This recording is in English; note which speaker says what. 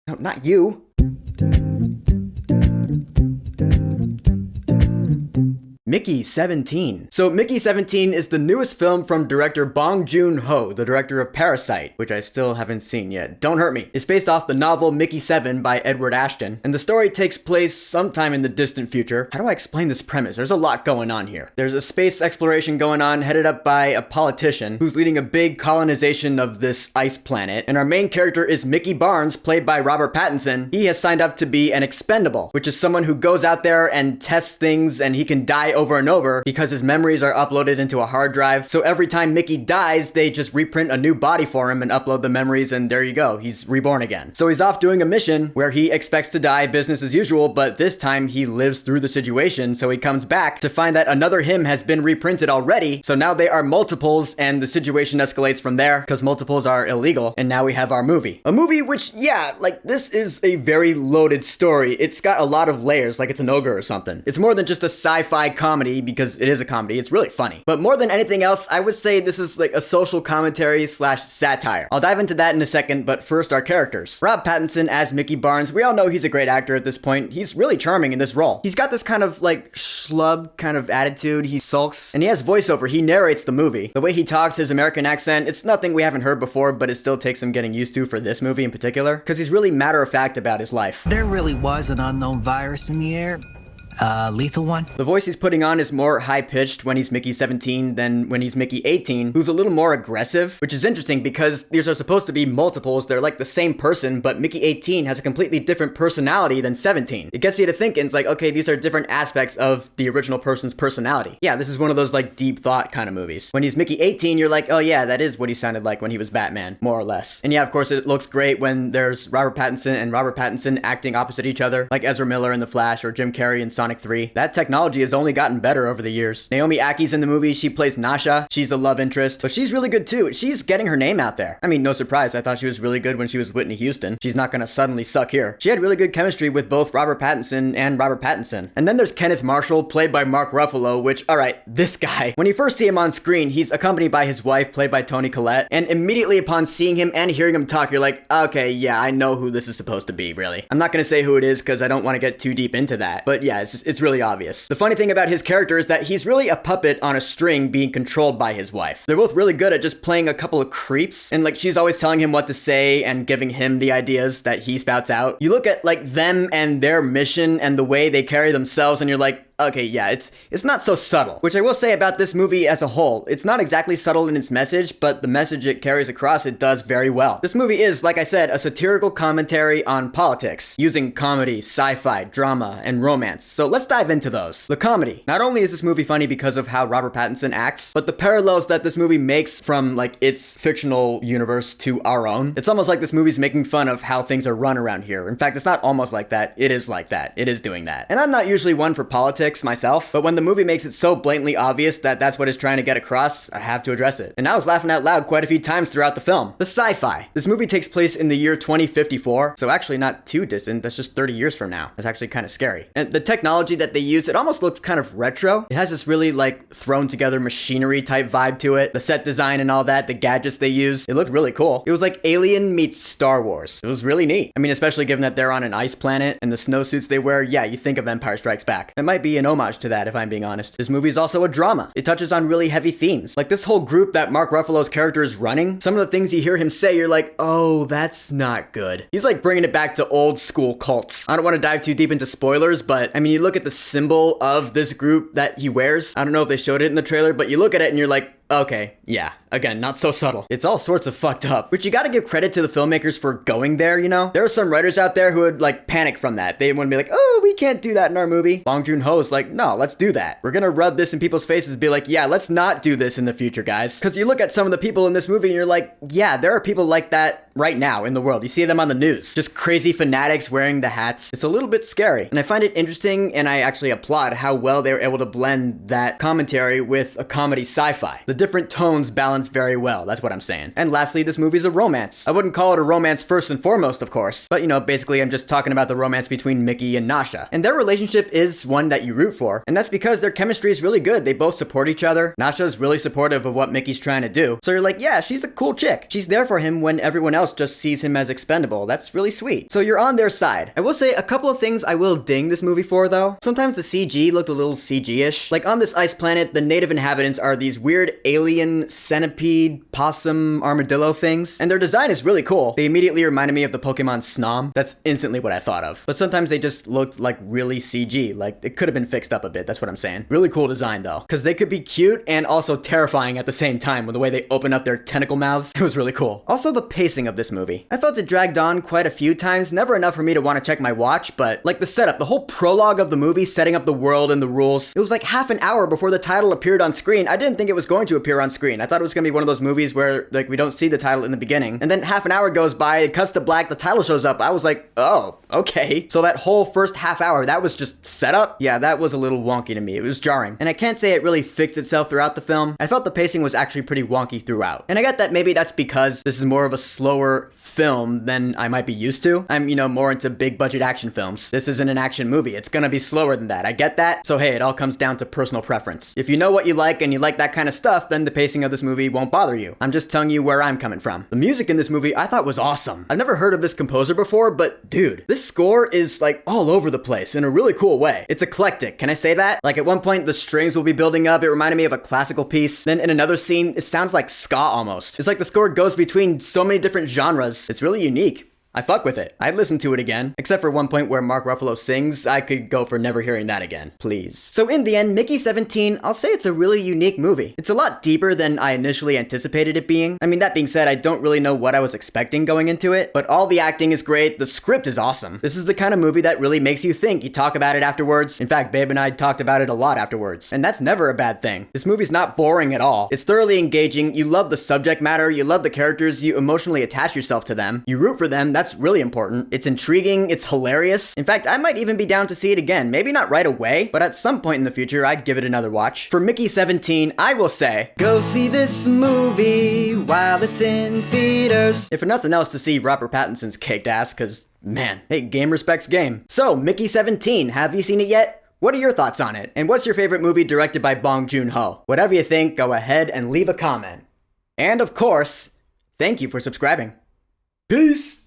Speaker 1: No, not you. Mickey 17. So Mickey 17 is the newest film from director Bong Joon-ho, the director of Parasite, which I still haven't seen yet. Don't hurt me. It's based off the novel Mickey 7 by Edward Ashton, and the story takes place sometime in the distant future. How do I explain this premise? There's a lot going on here. There's a space exploration going on headed up by a politician who's leading a big colonization of this ice planet, and our main character is Mickey Barnes, played by Robert Pattinson. He has signed up to be an expendable, which is someone who goes out there and tests things, and he can die over and over because his memories are uploaded into a hard drive. So every time Mickey dies, they just reprint a new body for him and upload the memories, and there you go. He's reborn again. So he's off doing a mission where he expects to die business as usual, but this time he lives through the situation, so he comes back to find that another him has been reprinted already. So now they are multiples, and the situation escalates from there because multiples are illegal, and now we have our movie. A movie which, yeah, like, this is a very loaded story. It's got a lot of layers, like it's an ogre or something. It's more than just a sci-fi comedy, because it is a comedy. It's really funny. But more than anything else, I would say this is like a social commentary slash satire. I'll dive into that in a second, but first, our characters. Rob Pattinson as Mickey Barnes. We all know he's a great actor at this point. He's really charming in this role. He's got this kind of like schlub kind of attitude. He sulks, and he has voiceover. He narrates the movie. The way he talks, his American accent, it's nothing we haven't heard before, but it still takes some getting used to for this movie in particular, because he's really matter-of-fact about his life.
Speaker 2: There really was an unknown virus in the air. Lethal one?
Speaker 1: The voice he's putting on is more high-pitched when he's Mickey 17 than when he's Mickey 18, who's a little more aggressive, which is interesting because these are supposed to be multiples. They're like the same person, but Mickey 18 has a completely different personality than 17. It gets you to thinking, it's like, okay, these are different aspects of the original person's personality. Yeah, this is one of those like deep thought kind of movies. When he's Mickey 18, you're like, oh yeah, that is what he sounded like when he was Batman, more or less. And yeah, of course, it looks great when there's Robert Pattinson and Robert Pattinson acting opposite each other, like Ezra Miller in The Flash or Jim Carrey in Sonic 3. That technology has only gotten better over the years. Naomi Aki's in the movie. She plays Nasha. She's a love interest, so she's really good too. She's getting her name out there. I mean, no surprise. I thought she was really good when she was Whitney Houston. She's not gonna suddenly suck here. She had really good chemistry with both Robert Pattinson and Robert Pattinson. And then there's Kenneth Marshall, played by Mark Ruffalo, which, alright, this guy. When you first see him on screen, he's accompanied by his wife, played by Toni Collette, and immediately upon seeing him and hearing him talk, you're like, okay, yeah, I know who this is supposed to be, really. I'm not gonna say who it is because I don't want to get too deep into that, but yeah, it's really obvious. The funny thing about his character is that he's really a puppet on a string being controlled by his wife. They're both really good at just playing a couple of creeps, and like she's always telling him what to say and giving him the ideas that he spouts out. You look at like them and their mission and the way they carry themselves, and you're like, okay, yeah, it's not so subtle. Which I will say about this movie as a whole, it's not exactly subtle in its message, but the message it carries across, it does very well. This movie is, like I said, a satirical commentary on politics, using comedy, sci-fi, drama, and romance. So let's dive into those. The comedy. Not only is this movie funny because of how Robert Pattinson acts, but the parallels that this movie makes from like its fictional universe to our own. It's almost like this movie's making fun of how things are run around here. In fact, it's not almost like that. It is like that. It is doing that. And I'm not usually one for politics myself, but when the movie makes it so blatantly obvious that that's what it's trying to get across, I have to address it. And I was laughing out loud quite a few times throughout the film. The sci-fi. This movie takes place in the year 2054, so actually not too distant. That's just 30 years from now. That's actually kind of scary. And the technology that they use, it almost looks kind of retro. It has this really like thrown together machinery type vibe to it. The set design and all that, the gadgets they use, it looked really cool. It was like Alien meets Star Wars. It was really neat. I mean, especially given that they're on an ice planet and the snowsuits they wear, yeah, you think of Empire Strikes Back. It might be an homage to that if I'm being honest. This movie is also a drama. It touches on really heavy themes. Like this whole group that Mark Ruffalo's character is running, some of the things you hear him say, you're like, oh, that's not good. He's like bringing it back to old school cults. I don't want to dive too deep into spoilers, but I mean, you look at the symbol of this group that he wears. I don't know if they showed it in the trailer, but you look at it and you're like, okay, yeah. Again, not so subtle. It's all sorts of fucked up, which you gotta give credit to the filmmakers for going there, you know? There are some writers out there who would like panic from that. They would be like, oh, we can't do that in our movie. Bong Joon-ho is like, no, let's do that. We're gonna rub this in people's faces, be like, yeah, let's not do this in the future, guys. Because you look at some of the people in this movie and you're like, yeah, there are people like that right now in the world. You see them on the news. Just crazy fanatics wearing the hats. It's a little bit scary. And I find it interesting, and I actually applaud how well they were able to blend that commentary with a comedy sci-fi. The different tones balance very well. That's what I'm saying. And lastly, this movie's a romance. I wouldn't call it a romance first and foremost, of course, but you know, basically I'm just talking about the romance between Mickey and Nasha. And their relationship is one that you root for, and that's because their chemistry is really good. They both support each other. Nasha's really supportive of what Mickey's trying to do. So you're like, yeah, she's a cool chick. She's there for him when everyone else else just sees him as expendable. That's really sweet. So you're on their side. I will say a couple of things I will ding this movie for though. Sometimes the CG looked a little CG-ish. Like on this ice planet, the native inhabitants are these weird alien centipede, possum, armadillo things. And their design is really cool. They immediately reminded me of the Pokemon Snom. That's instantly what I thought of. But sometimes they just looked like really CG. Like it could have been fixed up a bit. That's what I'm saying. Really cool design though. Because they could be cute and also terrifying at the same time with the way they open up their tentacle mouths. It was really cool. Also the pacing of this movie. I felt it dragged on quite a few times. Never enough for me to want to check my watch, but like the setup, the whole prologue of the movie setting up the world and the rules. It was like half an hour before the title appeared on screen. I didn't think it was going to appear on screen. I thought it was going to be one of those movies where like we don't see the title in the beginning. And then half an hour goes by, it cuts to black, the title shows up. I was like, oh, okay. So that whole first half hour, that was just setup? Yeah, that was a little wonky to me. It was jarring. And I can't say it really fixed itself throughout the film. I felt the pacing was actually pretty wonky throughout. And I get that maybe that's because this is more of a slower film than I might be used to. I'm, more into big budget action films. This isn't an action movie. It's gonna be slower than that. I get that. So hey, it all comes down to personal preference. If you know what you like and you like that kind of stuff, then the pacing of this movie won't bother you. I'm just telling you where I'm coming from. The music in this movie I thought was awesome. I've never heard of this composer before, but dude, this score is like all over the place in a really cool way. It's eclectic. Can I say that? Like at one point the strings will be building up. It reminded me of a classical piece. Then in another scene, it sounds like ska almost. It's like the score goes between so many different genres. It's really unique. I fuck with it. I'd listen to it again. Except for one point where Mark Ruffalo sings, I could go for never hearing that again. Please. So in the end, Mickey 17, I'll say it's a really unique movie. It's a lot deeper than I initially anticipated it being. I mean, that being said, I don't really know what I was expecting going into it, but all the acting is great, the script is awesome. This is the kind of movie that really makes you think. You talk about it afterwards. In fact, Babe and I talked about it a lot afterwards. And that's never a bad thing. This movie's not boring at all. It's thoroughly engaging. You love the subject matter. You love the characters. You emotionally attach yourself to them. You root for them. That's really important. It's intriguing, it's hilarious. In fact, I might even be down to see it again. Maybe not right away, but at some point in the future, I'd give it another watch. For Mickey 17, I will say, go see this movie while it's in theaters. If for nothing else, to see Robert Pattinson's caked ass, cause man, hey, game respects game. So, Mickey 17, have you seen it yet? What are your thoughts on it? And what's your favorite movie directed by Bong Joon-ho? Whatever you think, go ahead and leave a comment. And of course, thank you for subscribing. Peace!